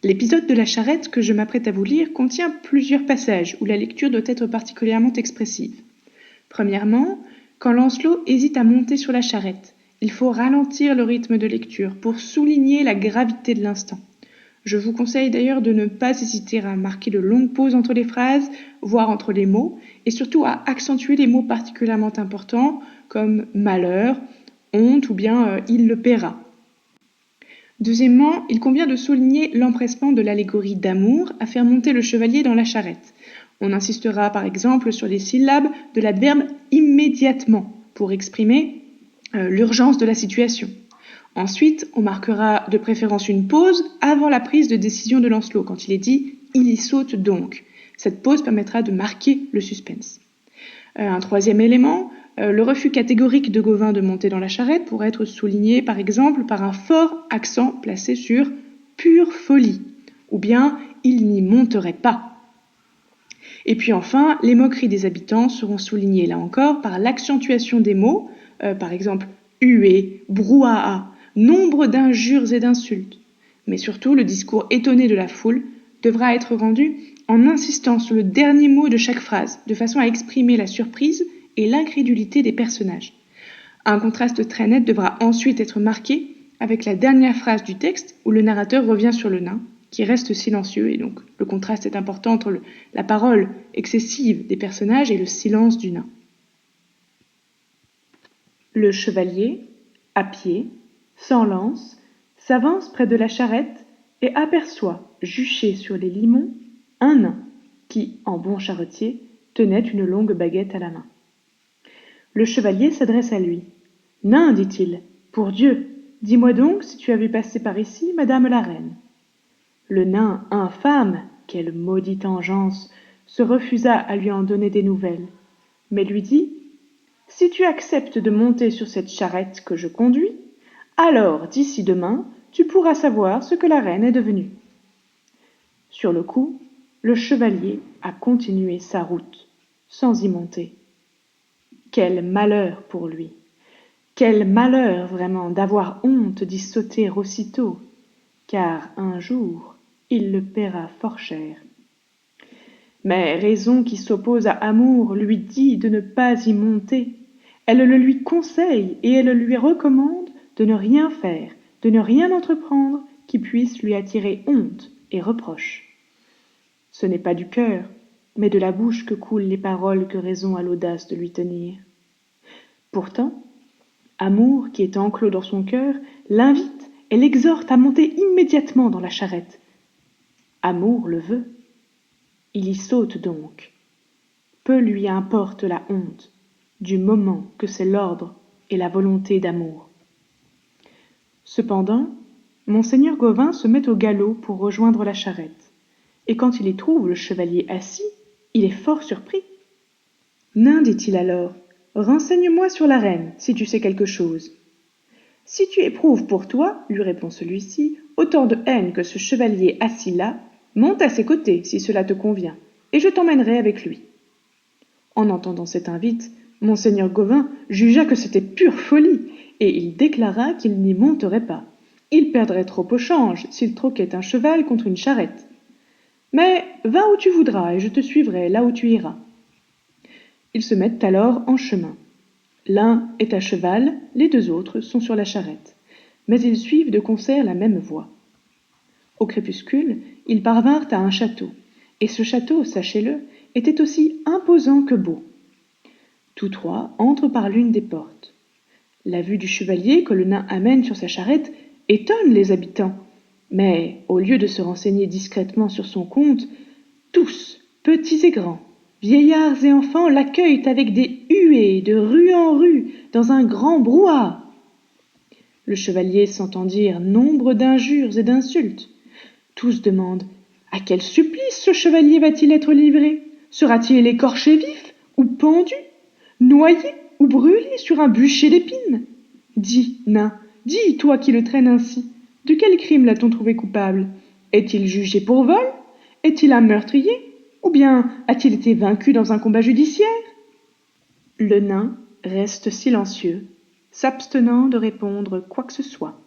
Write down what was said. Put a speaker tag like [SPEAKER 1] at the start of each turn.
[SPEAKER 1] L'épisode de la charrette que je m'apprête à vous lire contient plusieurs passages où la lecture doit être particulièrement expressive. Premièrement, quand Lancelot hésite à monter sur la charrette, il faut ralentir le rythme de lecture pour souligner la gravité de l'instant. Je vous conseille d'ailleurs de ne pas hésiter à marquer de longues pauses entre les phrases, voire entre les mots, et surtout à accentuer les mots particulièrement importants comme malheur, honte ou bien il le paiera. Deuxièmement, il convient de souligner l'empressement de l'allégorie d'amour à faire monter le chevalier dans la charrette. On insistera par exemple sur les syllabes de l'adverbe immédiatement pour exprimer l'urgence de la situation. Ensuite, on marquera de préférence une pause avant la prise de décision de Lancelot, quand il est dit « il y saute donc ». Cette pause permettra de marquer le suspense. Un troisième élément, le refus catégorique de Gauvin de monter dans la charrette pourrait être souligné par exemple par un fort accent placé sur « pure folie » ou bien « il n'y monterait pas ». Et puis enfin, les moqueries des habitants seront soulignées là encore par l'accentuation des mots, par exemple « huée »,« brouhaha », nombre d'injures et d'insultes. Mais surtout, le discours étonné de la foule devra être rendu en insistant sur le dernier mot de chaque phrase, de façon à exprimer la surprise et l'incrédulité des personnages. Un contraste très net devra ensuite être marqué avec la dernière phrase du texte où le narrateur revient sur le nain, qui reste silencieux, et donc le contraste est important entre la parole excessive des personnages et le silence du nain. Le chevalier, à pied, sans lance, s'avance près de la charrette et aperçoit, juché sur les limons, un nain qui, en bon charretier, tenait une longue baguette à la main. Le chevalier s'adresse à lui. « Nain, dit-il, pour Dieu, dis-moi donc si tu as vu passer par ici madame la reine. » Le nain, infâme, quelle maudite engeance, se refusa à lui en donner des nouvelles, mais lui dit « Si tu acceptes de monter sur cette charrette que je conduis, alors, d'ici demain, tu pourras savoir ce que la reine est devenue. » Sur le coup, le chevalier a continué sa route, sans y monter. Quel malheur pour lui! Quel malheur vraiment d'avoir honte d'y sauter aussitôt, car un jour, il le paiera fort cher. Mais raison qui s'oppose à amour lui dit de ne pas y monter. Elle le lui conseille et elle lui recommande de ne rien faire, de ne rien entreprendre qui puisse lui attirer honte et reproche. Ce n'est pas du cœur, mais de la bouche que coulent les paroles que raison a l'audace de lui tenir. Pourtant, Amour, qui est enclos dans son cœur, l'invite et l'exhorte à monter immédiatement dans la charrette. Amour le veut. Il y saute donc. Peu lui importe la honte, du moment que c'est l'ordre et la volonté d'amour. Cependant, monseigneur Gauvin se met au galop pour rejoindre la charrette, et quand il y trouve le chevalier assis, il est fort surpris. « Nain, dit-il alors, renseigne-moi sur la reine, si tu sais quelque chose. »« Si tu éprouves pour toi, lui répond celui-ci, autant de haine que ce chevalier assis là, monte à ses côtés, si cela te convient, et je t'emmènerai avec lui. » En entendant cette invite, monseigneur Gauvin jugea que c'était pure folie, et il déclara qu'il n'y monterait pas. Il perdrait trop au change s'il troquait un cheval contre une charrette. « Mais va où tu voudras, et je te suivrai là où tu iras. » Ils se mettent alors en chemin. L'un est à cheval, les deux autres sont sur la charrette, mais ils suivent de concert la même voie. Au crépuscule, ils parvinrent à un château, et ce château, sachez-le, était aussi imposant que beau. Tous trois entrent par l'une des portes. La vue du chevalier que le nain amène sur sa charrette étonne les habitants, mais au lieu de se renseigner discrètement sur son compte, tous, petits et grands, vieillards et enfants, l'accueillent avec des huées de rue en rue, dans un grand brouhaha. Le chevalier s'entend dire nombre d'injures et d'insultes. Tous demandent « À quel supplice ce chevalier va-t-il être livré? Sera-t-il écorché vif ou pendu, noyé ou brûlé sur un bûcher d'épines? Dis, nain, dis, toi qui le traînes ainsi, de quel crime l'a-t-on trouvé coupable? Est-il jugé pour vol? Est-il un meurtrier? Ou bien a-t-il été vaincu dans un combat judiciaire ?» Le nain reste silencieux, s'abstenant de répondre quoi que ce soit.